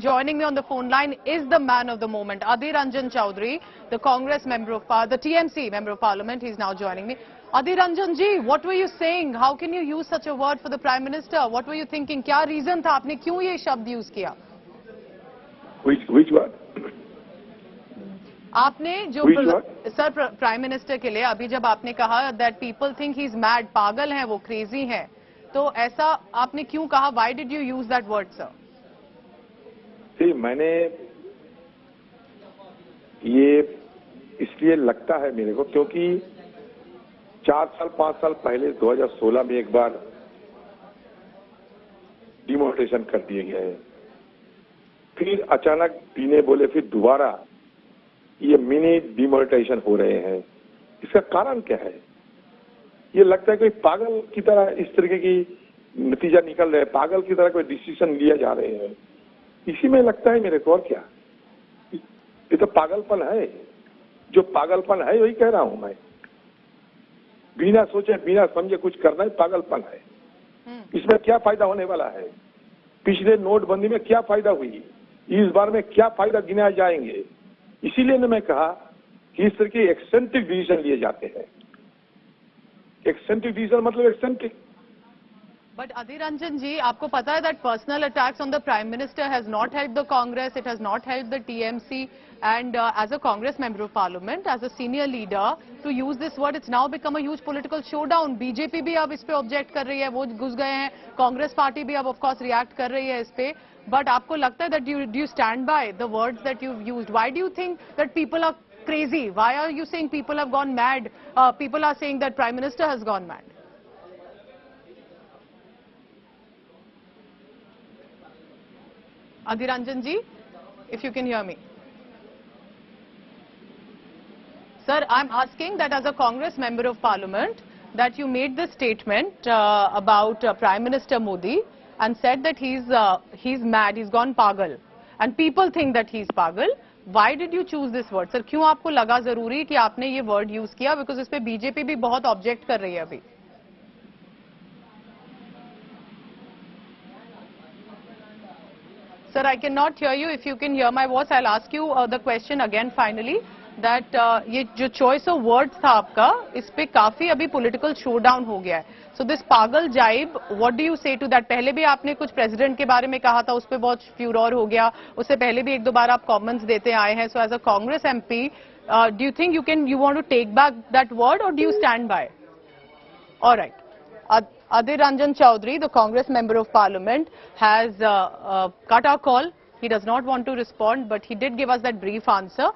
joining me on the phone line is the man of the moment, Adhir Ranjan Chaudhary, the Congress member of the TMC member of Parliament. He's now joining me. Adhir Ranjan ji, what were you saying? How can you use such a word for the Prime Minister? What were you thinking? क्या reason था? आपने क्यों ये शब्द use किया? Which word? आपने जो sir prime minister के लिए अभी जब आपने कहा that people think he's mad, पागल हैं वो, crazy हैं, तो ऐसा आपने क्यों कहा? Why did you use that word, sir? मैंने ये इसलिए लगता है मेरे को क्योंकि 4 साल 5 साल पहले 2016 में एक बार डिमोनेटाइजेशन कर दिए गए, फिर अचानक पीने बोले, फिर दोबारा ये मिनी डिमोनेटाइजेशन हो रहे हैं। इसका कारण क्या है? ये लगता है कि पागल की तरह इस तरीके की नतीजा निकल रहे हैं, पागल की तरह कोई डिसीजन लिया जा रहे हैं, इसी में लगता है मेरे को। और क्या, ये तो पागलपन है। जो पागलपन है वही कह रहा हूं मैं। बिना सोचे बिना समझे कुछ करना ही पागलपन है। इसमें क्या फायदा होने वाला है? पिछले नोटबंदी में क्या फायदा हुई? इस बार में क्या फायदा गिनाए जाएंगे? इसीलिए ने मैं कहा कि इस तरह के एक्सेंट्रिक डिसीजन लिए जाते हैं। एक्सेंट्रिक डिसीजन मतलब eccentric. But Adhir Ranjan ji, आपको पता है that personal attacks on the Prime Minister has not helped the Congress, it has not helped the TMC, and as a Congress member of Parliament, as a senior leader, to use this word, it's now become a huge political showdown. BJP भी अब इस पे object कर रही है, वो घुस गए हैं, Congress party भी अब of course react कर रही है इस पे. But आपको लगता है that do you stand by the words that you've used? Why do you think that people are crazy? Why are you saying people have gone mad? People are saying that Prime Minister has gone mad. Adhir Ranjan ji, if you can hear me. Sir, I'm asking that as a Congress member of Parliament, that you made this statement about Prime Minister Modi and said that he's mad, he's gone pagal, and people think that he's pagal. Why did you choose this word, sir? क्यों आपको लगा जरूरी कि आपने ये word use किया? Because इस पे BJP भी बहुत object कर रही है अभी. Sir, I cannot hear you. If you can hear my voice, I'll ask you the question again finally. That ये जो choice of words था आपका, इस पे काफी अभी political showdown हो गया है. So this पागल jibe, what do you say to that? पहले भी आपने कुछ president के बारे में कहा था, उस पे बहुत furor हो गया. उससे पहले भी एक दो बार आप comments देते आए हैं. So as a Congress MP, do you think you want to take back that word or do you stand by? All right. Adhir Ranjan Chaudhary, the Congress member of Parliament, has cut our call. He does not want to respond, but he did give us that brief answer.